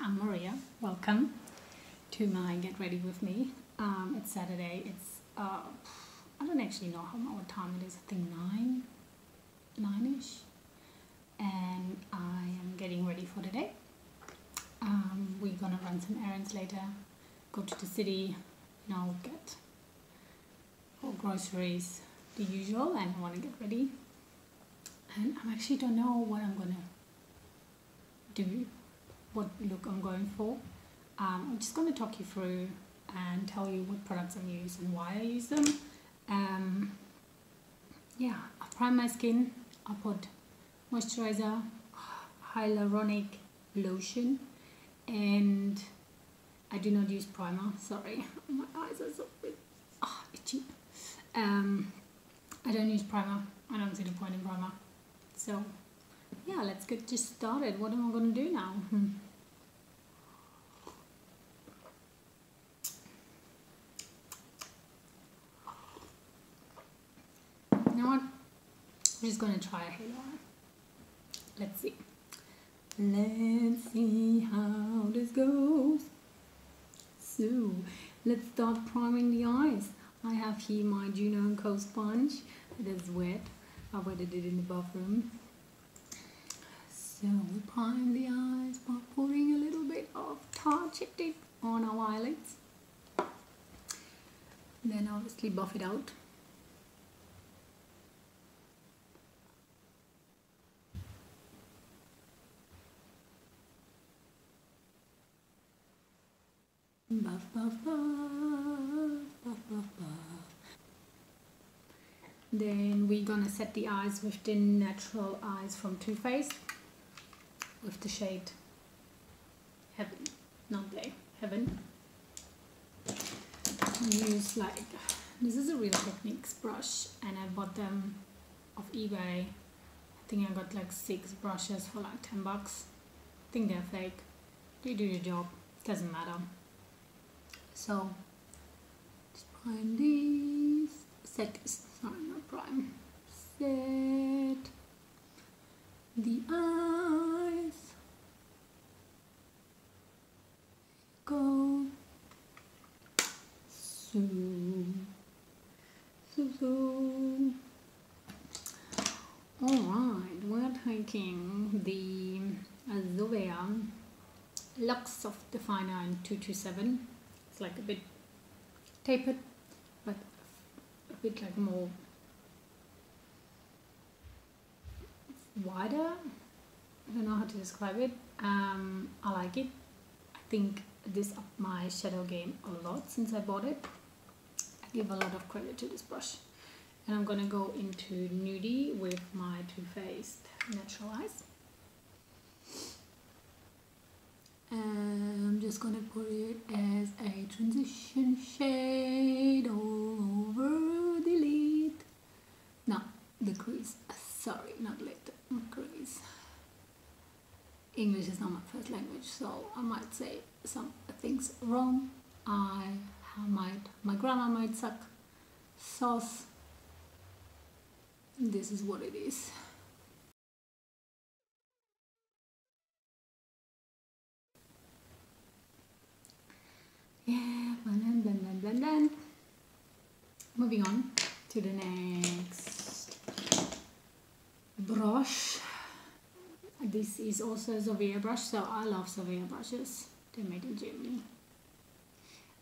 I'm Maria. Welcome to my Get Ready With Me. It's Saturday. It's, I don't actually know what time it is. I think 9-ish. And I am getting ready for the day. We're gonna run some errands later, go to the city, get all groceries, the usual, and I want to get ready. And I actually don't know what I'm gonna do, what look I'm going for. I'm just going to talk you through and tell you what products I use and why I use them. I prime my skin. I put moisturizer, hyaluronic lotion, and I do not use primer. Sorry, my eyes are so bit itchy. I don't use primer. I don't see the point in primer. So yeah, let's get just started. What am I going to do now? You know what? I'm just going to try a halo eye. Let's see. Let's see how this goes. So, let's start priming the eyes. I have here my Juno & Co sponge. It is wet. I wetted it in the bathroom. So we prime the eyes by putting a little bit of Tarte Tape on our eyelids. Then obviously buff it out. Buff, buff, buff, buff, buff, buff. Then we're gonna set the eyes with the Natural Eyes from Too Faced with the shade Heaven, not Day, Heaven. Use this is a Real Techniques brush, and I bought them off eBay. I think I got 6 brushes for 10 bucks. I think they're fake. They do the job, doesn't matter. So just prime these, set the eyes, go, so, alright, we're taking the ZOEVA Luxe Soft Definer in 227. It's a bit tapered, but a bit more wider. I don't know how to describe it. I like it. I think this upped my shadow game a lot since I bought it. I give a lot of credit to this brush. And I'm gonna go into Nudie with my Too Faced Natural Eyes. And I'm just gonna put it as a transition shade all over the lid. No, the crease. Sorry, not lid, crease. English is not my first language, so I might say some things wrong. My grammar might suck. Sauce. This is what it is. Yeah, blend, blend, blend, blend, blend. Moving on to the next brush. This is also a ZOEVA brush, so I love ZOEVA brushes. They're made in Germany.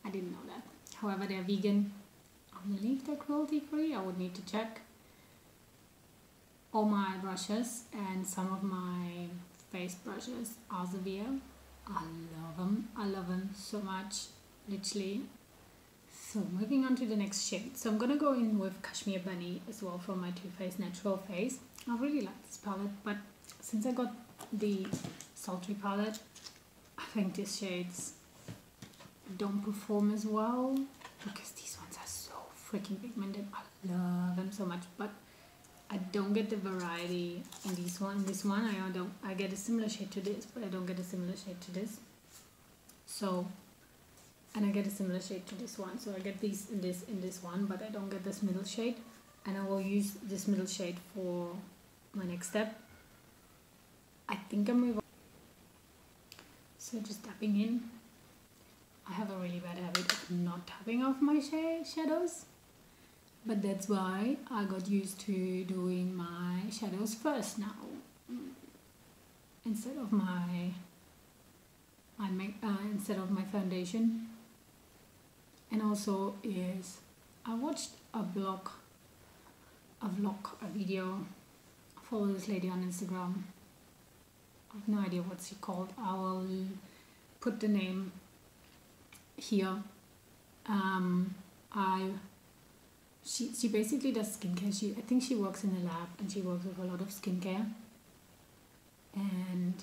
I didn't know that. However, they're vegan. I believe they're cruelty free. I would need to check. All my brushes and some of my face brushes are ZOEVA. I love them. I love them so much. Literally. So moving on to the next shade. So I'm gonna go in with Cashmere Bunny as well from my Too Faced Natural Face. I really like this palette, but since I got the Sultry palette, I think these shades don't perform as well because these ones are so freaking pigmented. I love them so much, but I don't get the variety in this one. This one I get a similar shade to this, but I don't get a similar shade to this. So, and I get a similar shade to this one. So I get these in this one, but I don't get this middle shade. And I will use this middle shade for my next step. I think I'm So just tapping in. I have a really bad habit of not tapping off my shadows, but that's why I got used to doing my shadows first now, instead of my foundation. And also is I watched a video. I follow this lady on Instagram. I have no idea what she called. I will put the name here. She basically does skincare. I think she works in a lab and she works with a lot of skincare. And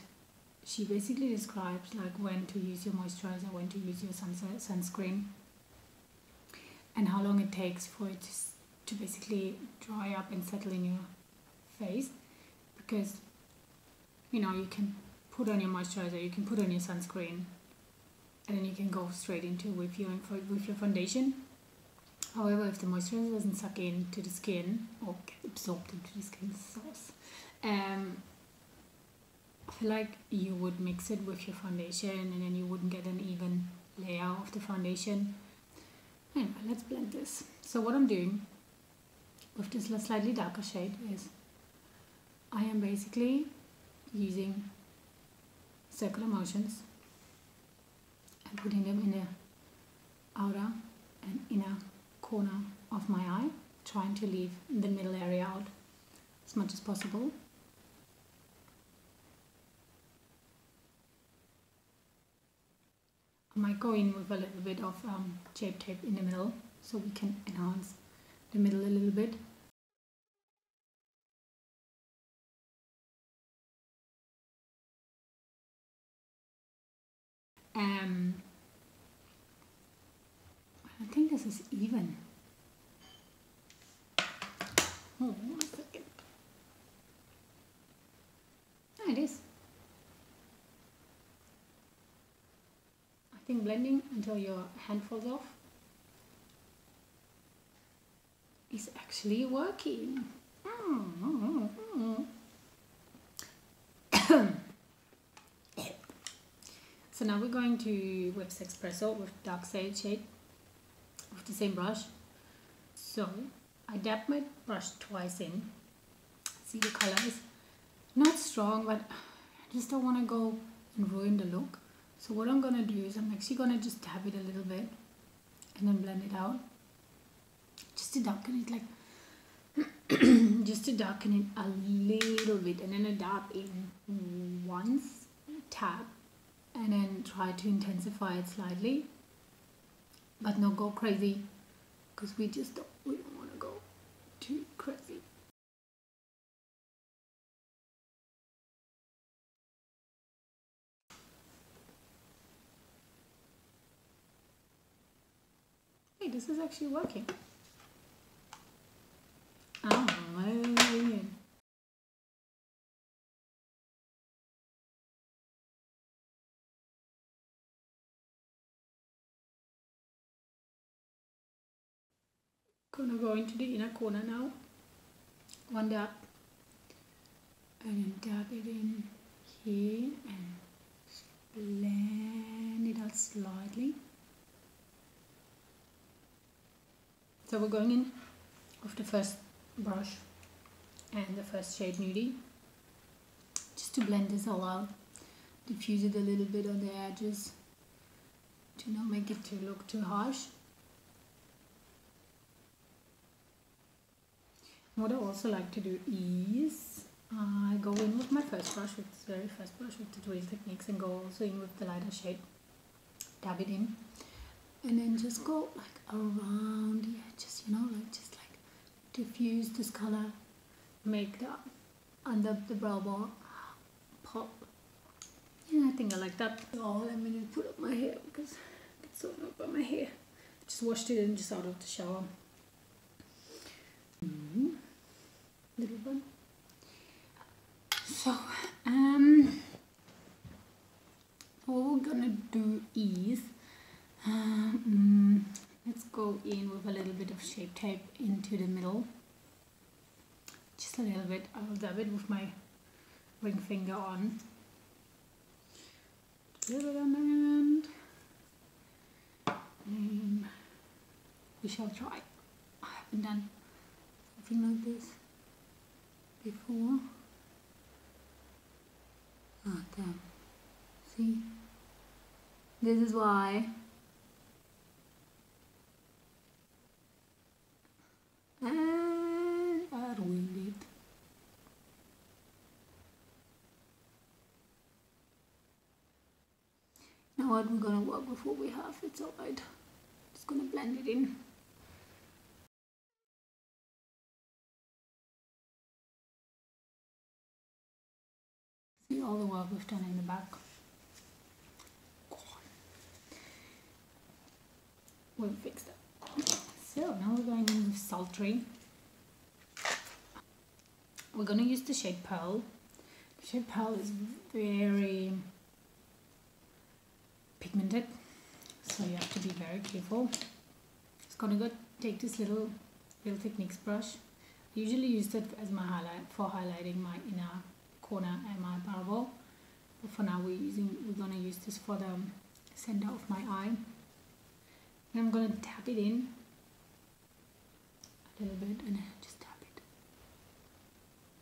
she basically describes like when to use your moisturizer, when to use your sunscreen, and how long it takes for it to basically dry up and settle in your face. Because, you know, you can put on your moisturizer, you can put on your sunscreen, and then you can go straight into with your foundation. However, if the moisturizer doesn't suck into the skin or get absorbed into the skin, I feel like you would mix it with your foundation and then you wouldn't get an even layer of the foundation. Anyway, let's blend this. So what I'm doing with this slightly darker shade is I am basically using circular motions and putting them in the outer and inner corner of my eye, trying to leave the middle area out as much as possible. I might go in with a little bit of shape tape in the middle so we can enhance the middle a little bit. I think this is even. Oh, 1 second. Ah, it is. I think blending until your hand falls off is actually working. So now we're going to with Sexpresso with dark shade with the same brush. So I dab my brush twice in. See, the color is not strong, but I just don't want to go and ruin the look. So what I'm going to do is I'm actually going to just dab it a little bit and then blend it out. Just to darken it, like, just to darken it a little bit. And then I dab in once, tap, and then try to intensify it slightly. But not go crazy, because we don't want to go too crazy. Hey, this is actually working. Oh man. Gonna go into the inner corner now. One dab. And then dab it in here and blend it out slightly. So we're going in with the first brush and the first shade Nudie, just to blend this all out, diffuse it a little bit on the edges to not make it look too harsh. What I also like to do is I go in with my first brush, with this very first brush with the Twirl techniques, and go also in with the lighter shade, dab it in, and then just go like around the edges, you know, like just like diffuse this color, make the under the brow bone pop. Yeah, I think I like that. So let me put up my hair because I get so annoyed by my hair. Just washed it in just out of the shower. Little one. So what we're gonna do is let's go in with a little bit of shape tape into the middle, just a little bit. I will dab it with my ring finger on, a little bit on we shall try. I haven't done something like this before. Ah, damn. See? This is why and I ruined it. Now what, we're gonna work with what we have, it's alright. Just gonna blend it in. See all the work we've done in the back. We'll fix that. So now we're going in with sultry. We're gonna use the shade Pearl. The shade Pearl is very pigmented, so you have to be very careful. Just gonna go take this little Techniques brush. I usually use it as my highlight for highlighting my inner corner and my brow. But for now we're gonna use this for the center of my eye. And I'm gonna tap it in a little bit and just tap it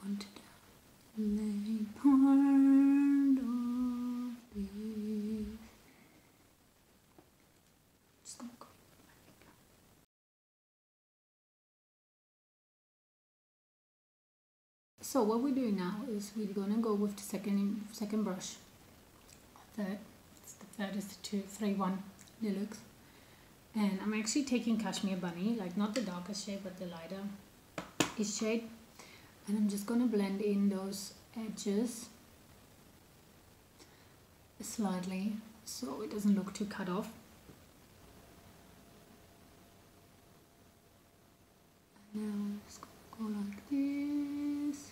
onto the lay part of this. Just gonna go with my finger. So what we're doing now is we're gonna go with the second brush. The third is the 231 Deluxe. And I'm actually taking Cashmere Bunny, like not the darkest shade but the lighter-ish shade. And I'm just going to blend in those edges slightly so it doesn't look too cut off. And now I'm just going to go like this.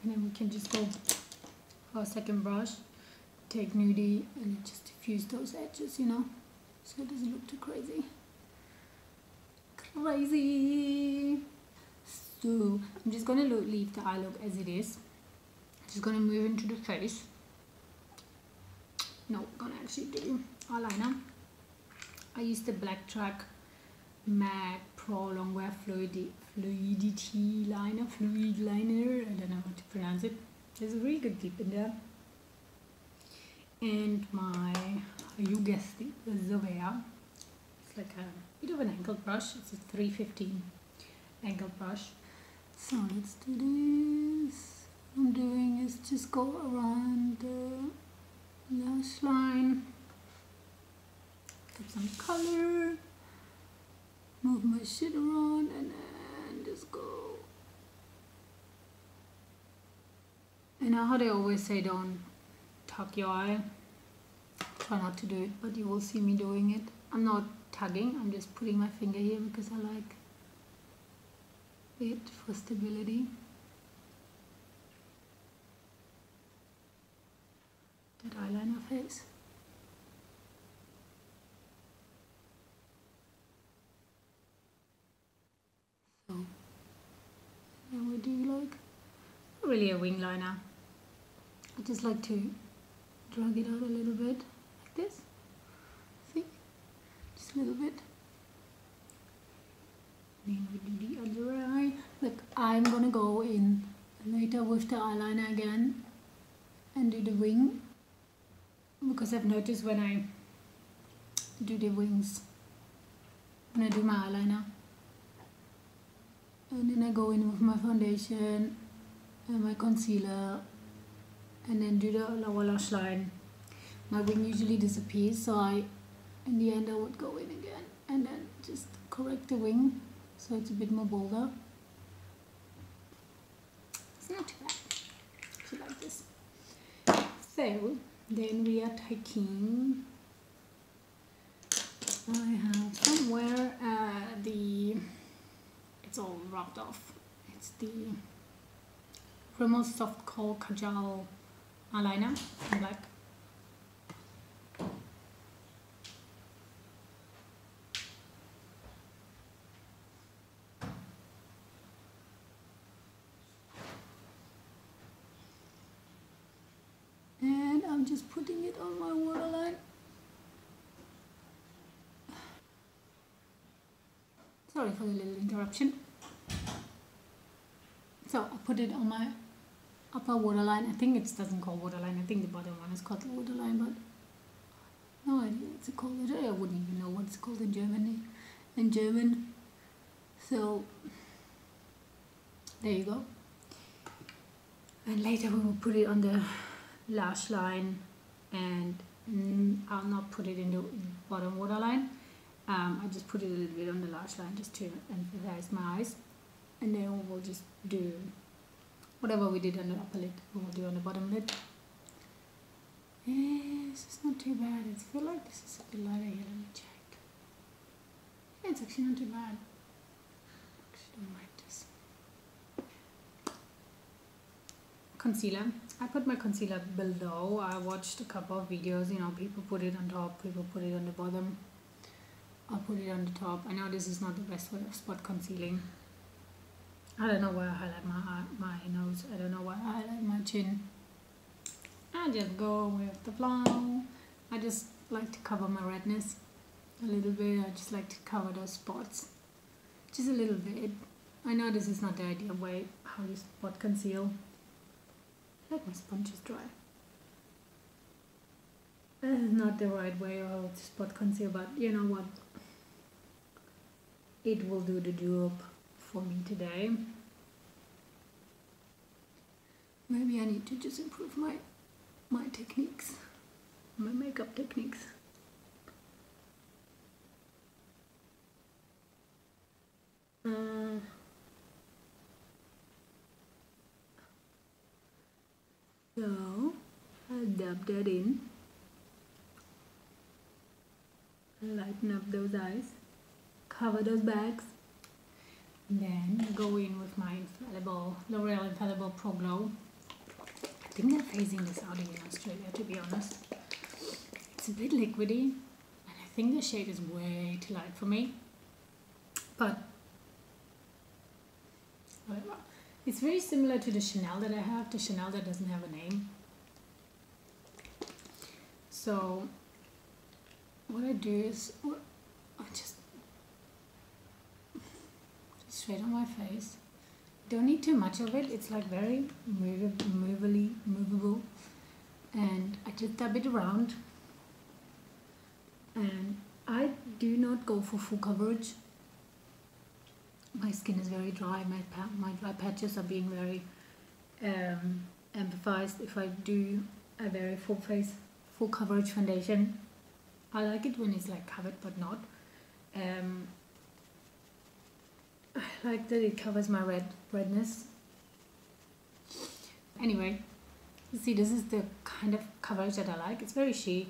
And then we can just go for a second brush, take Nudie and just diffuse those edges, you know. So it doesn't look too crazy. So I'm just going to leave the eye look as it is. Just going to move into the face. No, I'm going to actually do eyeliner. I use the Black Track Matte Pro Longwear Fluid Liner. I don't know how to pronounce it. There's a really good dip in there. And my, you guessed it, the ZOEVA. It's like a bit of an angled brush. It's a 315 angled brush. So let's do this. What I'm doing is just go around the lash line, get some color, move my shit around, and then just go. You know how they always say don't tuck your eye? Try not to do it, but you will see me doing it. I'm not tugging, I'm just putting my finger here because I like it for stability. That eyeliner face. So then we do like really a wing liner. I just like to drag it out a little bit like this. See? Just a little bit. Then we do the other eye. Look, I'm gonna go in later with the eyeliner again and do the wing, because I've noticed when I do the wings, when I do my eyeliner, and then I go in with my foundation and my concealer and then do the lower lash line, my wing usually disappears, so in the end I would go in again and then just correct the wing so it's a bit more bolder. It's not too bad if you like this. So then we are taking, I have somewhere it's all rubbed off. It's the Rimmel Soft Kohl Kajal eyeliner in black. And I'm just putting it on my waterline. Sorry for the little interruption. So I put it on my upper waterline. I think it doesn't call waterline. I think the bottom one is called waterline, but no idea what's it called. I wouldn't even know what it's called in Germany. In German. So there you go. And later we will put it on the lash line, and I'll not put it in the bottom waterline. I just put it a little bit on the lash line just to emphasize my eyes, and then we'll just do whatever we did on the upper lid, we'll do on the bottom lid. Yeah, this is not too bad. I feel like this is a bit lighter here. Let me check. Yeah, it's actually not too bad. I actually don't like this. Concealer. I put my concealer below. I watched a couple of videos, you know, people put it on top, people put it on the bottom. I'll put it on the top. I know this is not the best way of spot concealing. I don't know why I highlight my nose. I don't know why I highlight my chin. I just go with the flow. I just like to cover my redness a little bit. I just like to cover those spots. Just a little bit. I know this is not the ideal way how you spot conceal. I like my sponge is dry. This is not the right way how to spot conceal, but you know what? It will do the job for me today. Maybe I need to just improve my techniques, my makeup techniques. So I'll dab that in, lighten up those eyes, cover those bags, and then go in with my infallible L'Oreal Infallible Pro Glow. I think they're phasing this out in Australia, to be honest. It's a bit liquidy, and I think the shade is way too light for me, but whatever. It's very similar to the Chanel that I have, the Chanel that doesn't have a name. So what I do is I just straight on my face. Don't need too much of it. It's like very movable, and I just dab it around. And I do not go for full coverage. My skin is very dry. My dry patches are being very emphasized. If I do a very full coverage foundation, I like it when it's like covered but not. I like that it covers my redness. Anyway, you see, this is the kind of coverage that I like. It's very sheer.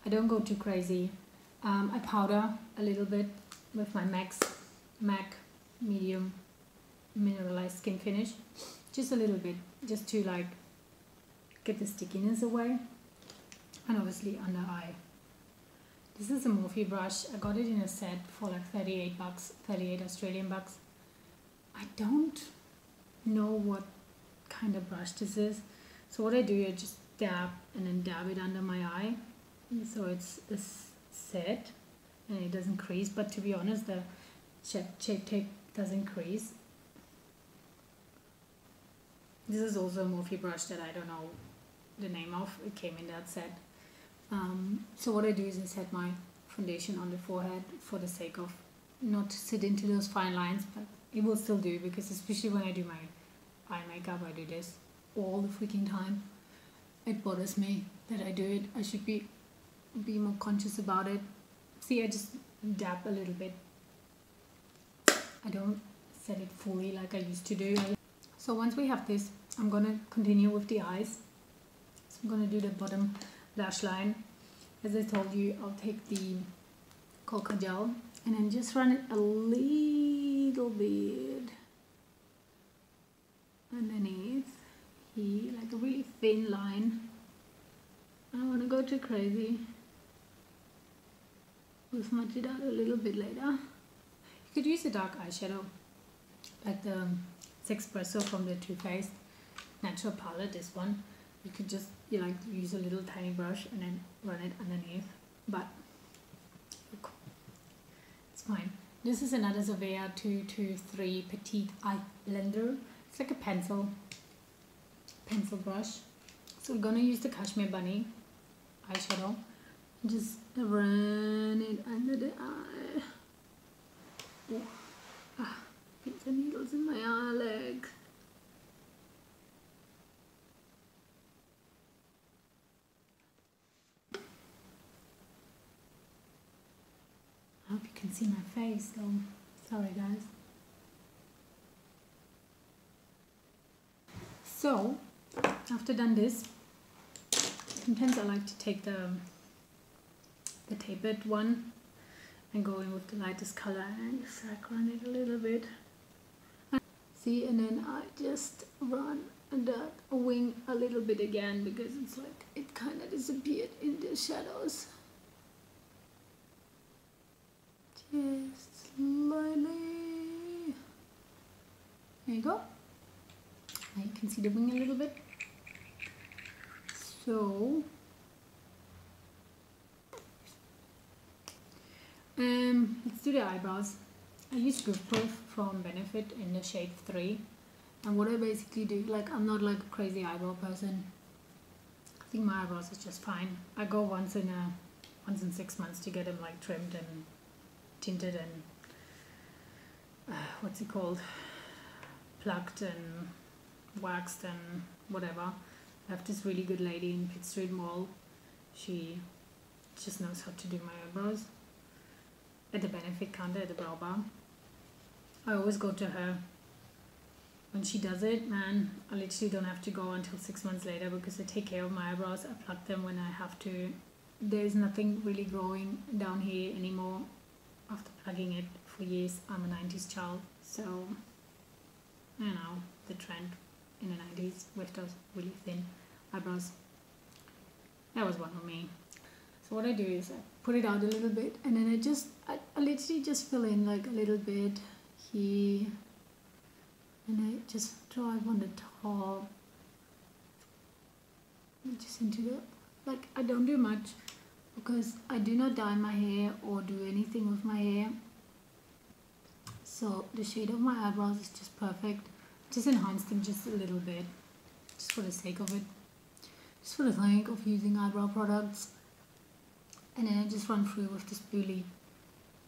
I don't go too crazy. I powder a little bit with my MAC medium Mineralize Skinfinish, just a little bit, just to like get the stickiness away, and obviously under eye. This is a Morphe brush. I got it in a set for like 38 bucks, 38 Australian bucks. I don't know what kind of brush this is, so what I do is just dab and then dab it under my eye, so it's set and it doesn't crease. But to be honest, the shape tape doesn't crease. This is also a Morphe brush that I don't know the name of. It came in that set. So what I do is I set my foundation on the forehead for the sake of not to sit into those fine lines, but it will still do, because especially when I do my eye makeup, I do this all the freaking time. It bothers me that I do it. I should be more conscious about it. See, I just dab a little bit. I don't set it fully like I used to do. So once we have this, I'm gonna continue with the eyes. So I'm gonna do the bottom lash line. As I told you, I'll take the cocoa gel and then just run it a little bit underneath here, like a really thin line. I don't want to go too crazy. We'll smudge it out a little bit later. You could use a dark eyeshadow, like the Sexpresso from the Too Faced Natural Palette, this one. You could just use a little tiny brush and then run it underneath, but look, it's fine. This is another ZOEVA 223 Petite Eye Blender. It's like a pencil brush. So we're gonna use the Chashmere Bunny eyeshadow. Just run it under the eye. Oh, pins and needles in my eye leg. I hope you can see my face though. Sorry guys. So, after done this, sometimes I like to take the tapered one and go in with the lightest color and just run it a little bit. See, and then I just run that wing a little bit again because it's like it kind of disappeared in the shadows. Just slightly. There you go. Now you can see the wing a little bit. So let's do the eyebrows. I use Roof Proof from Benefit in the shade 3, and what I basically do, like, I'm not like a crazy eyebrow person. I think my eyebrows is just fine. I go once in 6 months to get them like trimmed and tinted and what's it called, plucked and waxed and whatever. I have this really good lady in Pitt Street Mall. She just knows how to do my eyebrows at the Benefit counter at the brow bar. I always go to her when she does it. Man, I literally don't have to go until 6 months later because I take care of my eyebrows. I pluck them when I have to. There's nothing really growing down here anymore after plugging it for years. I'm a 90s child, so you know the trend in the 90s with those really thin eyebrows. That was one of me. So what I do is I put it out a little bit, and then I literally just fill in like a little bit here, and I just drive on the top, just into the, like, I don't do much because I do not dye my hair or do anything with my hair, so the shade of my eyebrows is just perfect. Just enhance them just a little bit, just for the sake of it, just for the sake of using eyebrow products. And then I just run through with the spoolie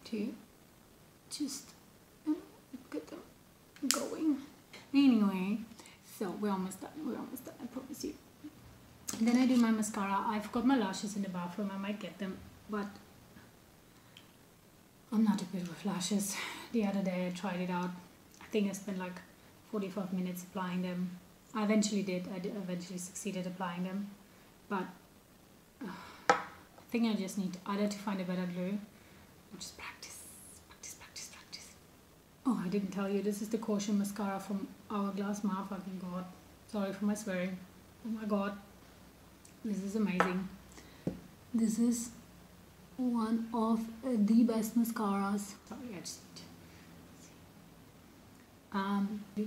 to just get them going. Anyway, so we're almost done, I promise you. And then I do my mascara. I've got my lashes in the bathroom, I might get them, but I'm not a good with lashes. The other day I tried it out. I think I spent like 45 minutes applying them. I eventually succeeded applying them, but I think I just need either to find a better glue or just practice. Oh, I didn't tell you, this is the Caution mascara from Hourglass. My fucking god. Sorry for my swearing. Oh my god. This is amazing. This is one of the best mascaras. Sorry, I just need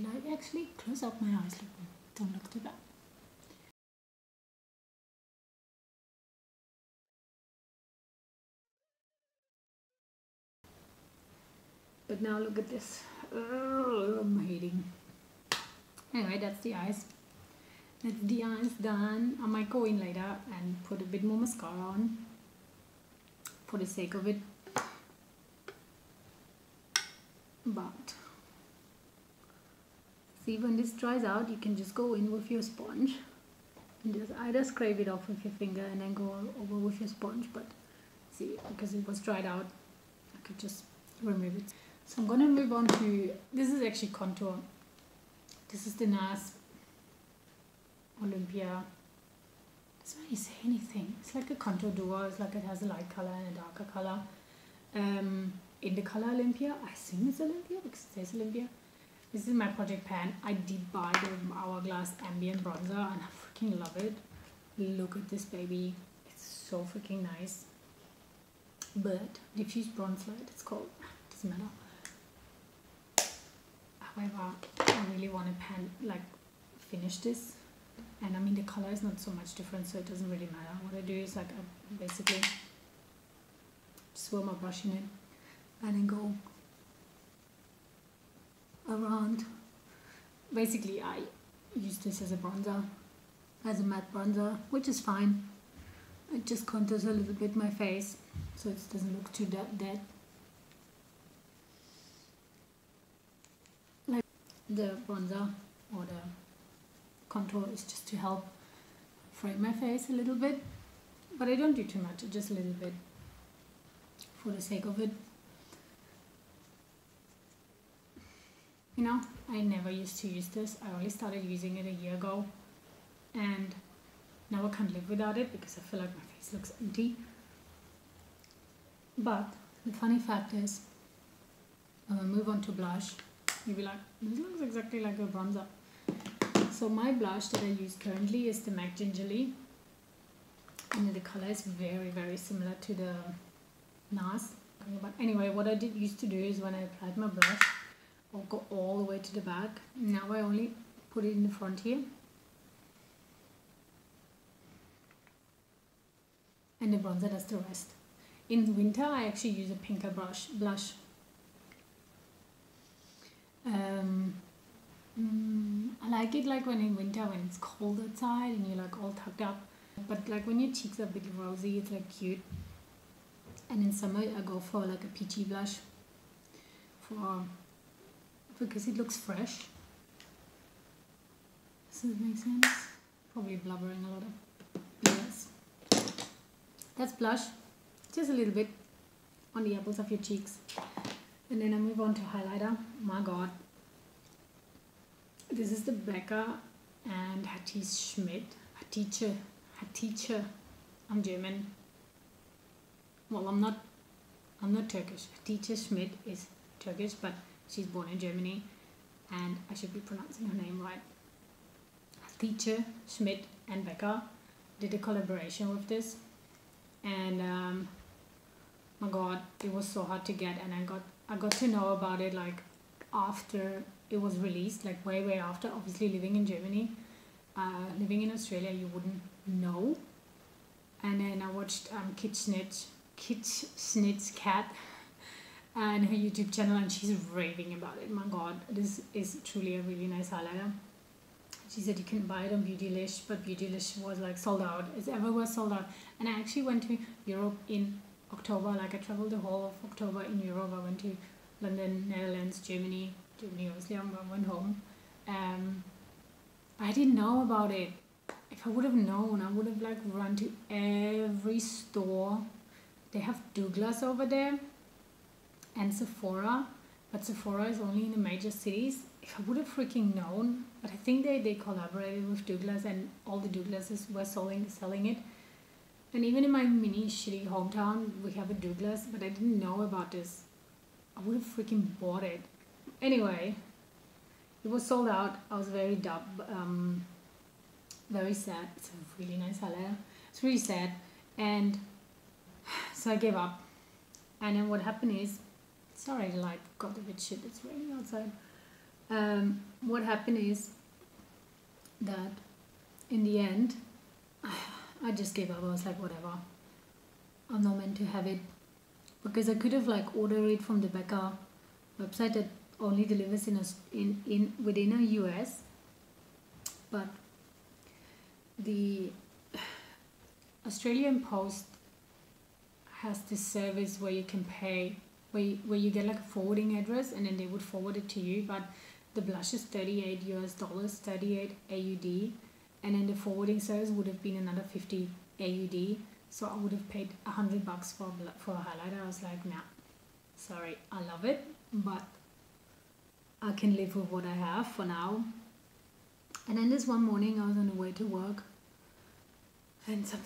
to see. Actually close up my eyes. Don't look too bad. But now look at this. I'm hating. Anyway, that's the eyes. That's the eyes done. I might go in later and put a bit more mascara on for the sake of it. But see, when this dries out, you can just go in with your sponge and just either scrape it off with your finger and then go over with your sponge. But see, because it was dried out, I could just remove it. So I'm gonna move on to, this is actually contour. This is the Nars Olympia. Doesn't really say anything. It's like a contour duo. It's like it has a light color and a darker color. In the color Olympia, I assume it's Olympia because it says Olympia. This is my project pan. I did buy the Hourglass Ambient Bronzer and I freaking love it. Look at this baby. It's so freaking nice. But diffuse bronze light, it's called. Doesn't matter. However, I really want to finish this, and I mean the color is not so much different, so it doesn't really matter. What I do is like I basically swirl my brush in it and then go around. Basically I use this as a bronzer, as a matte bronzer, which is fine. It just contours a little bit my face so it doesn't look too dead. Like the bronzer or the contour is just to help frame my face a little bit, but I don't do too much, just a little bit for the sake of it. You know, I never used to use this. I only started using it a year ago, and now I can't live without it because I feel like my face looks empty. But the funny fact is, when I move on to blush, you'll be like, this looks exactly like a bronzer. So my blush that I use currently is the MAC Gingerly, and the color is very, very similar to the Nars. But anyway, what I used to do is when I applied my blush, I'll go all the way to the back. Now I only put it in the front here. And the bronzer does the rest. In winter, I actually use a pinker blush. I like it like when in winter, when it's cold outside and you're like all tucked up. But like when your cheeks are a bit rosy, it's like cute. And in summer, I go for like a peachy blush because it looks fresh. Does that make sense? Probably blubbering a lot of yes. That's blush, just a little bit on the apples of your cheeks. And then I move on to highlighter. My god. This is the BECCA and Hatice Schmidt. Hatice. I'm German. Well, I'm not Turkish. Hatice Schmidt is Turkish, but she's born in Germany, and I should be pronouncing her name right. Hatice Schmidt and BECCA did a collaboration with this, and my god, it was so hard to get, and I got to know about it like after it was released, like way after. Obviously, living in Germany, living in Australia, you wouldn't know. And then I watched Schnitt's cat and her YouTube channel, and she's raving about it. My god, this is truly a really nice highlighter. She said you can buy it on Beautylish, but Beautylish was like sold out. It's everywhere sold out. And I actually went to Europe in October. Like I traveled the whole of October in Europe. I went to London, Netherlands, Germany obviously. I went home. I didn't know about it. If I would have known, I would have like run to every store. They have Douglas over there and Sephora, but Sephora is only in the major cities. If I would have freaking known, but I think they collaborated with Douglas, and all the Douglases were selling it. And even in my mini shitty hometown, we have a Douglas, but I didn't know about this. I would have freaking bought it. Anyway, it was sold out. I was very very sad. It's a really nice highlighter. It's really sad, and so I gave up. And then what happened is, sorry, the light got a bit shit. It's raining outside. What happened is that in the end, I just gave up. I was like, whatever. I'm not meant to have it, because I could have like ordered it from the BECCA website that only delivers within a US, but the Australian Post has this service where you can pay, where you get like a forwarding address, and then they would forward it to you. But the blush is $38 US, 38 AUD, and then the forwarding service would have been another 50 AUD. So I would have paid $100 for a highlighter. I was like, nah, sorry, I love it, but I can live with what I have for now. And then this one morning, I was on the way to work, and I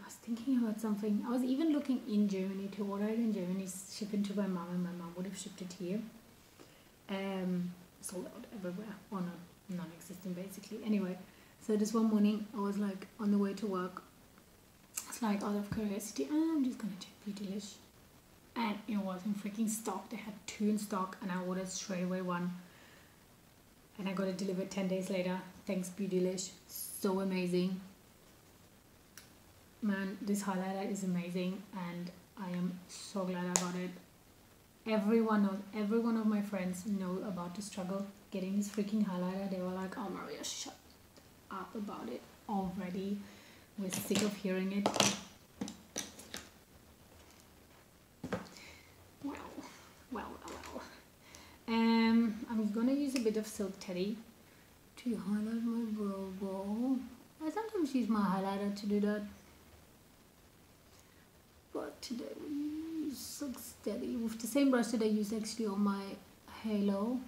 was thinking about something. I was even looking in Germany to order it in Germany, ship it to my mom, and my mom would have shipped it here. Sold out everywhere, or non-existent basically. Anyway, so this one morning, I was like on the way to work. It's like out of curiosity, I'm just gonna check Beautylish, and it was in freaking stock. They had 2 in stock, and I ordered straight away one, and I got it delivered 10 days later. Thanks Beautylish, so amazing. Man, this highlighter is amazing, and I am so glad I got it. Everyone of my friends know about the struggle getting this freaking highlighter. They were like, oh Maria, shut up about it already. We're sick of hearing it. Well. I'm gonna use a bit of Silk Teddy to highlight my brow bone. I sometimes use my highlighter to do that, but today we use Silk Teddy with the same brush that I use actually on my halo.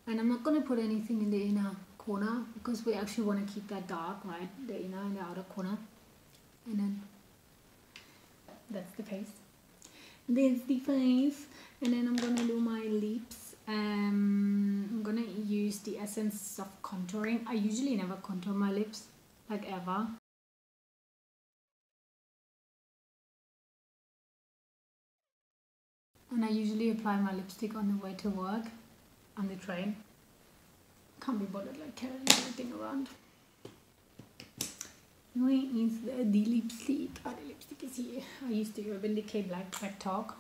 And I'm not gonna put anything in the inner corner because we actually want to keep that dark, right? The inner and the outer corner. And then that's the face. There's the face. And then I'm gonna do my lips. I'm gonna use the Essence of Contouring. I usually never contour my lips, like ever. And I usually apply my lipstick on the way to work, on the train. Can't be bothered like carrying everything around. Where is the lipstick? Oh, the lipstick is here. I used the Urban Decay Black Talk.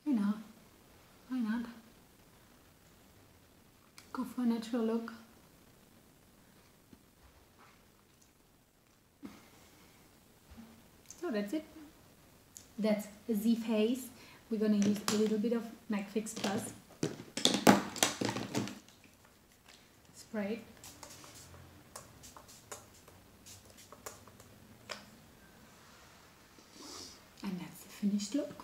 You know, why not? Go for a natural look. So that's it. That's the face. We're gonna use a little bit of MAC Fix Plus. Spray. And that's the finished look.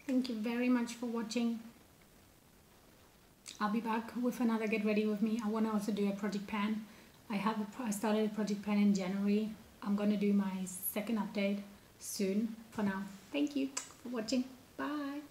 Thank you very much for watching. I'll be back with another Get Ready With Me. I want to also do a project pan. I started a project pan in January. I'm going to do my second update soon. For now, thank you for watching. Bye.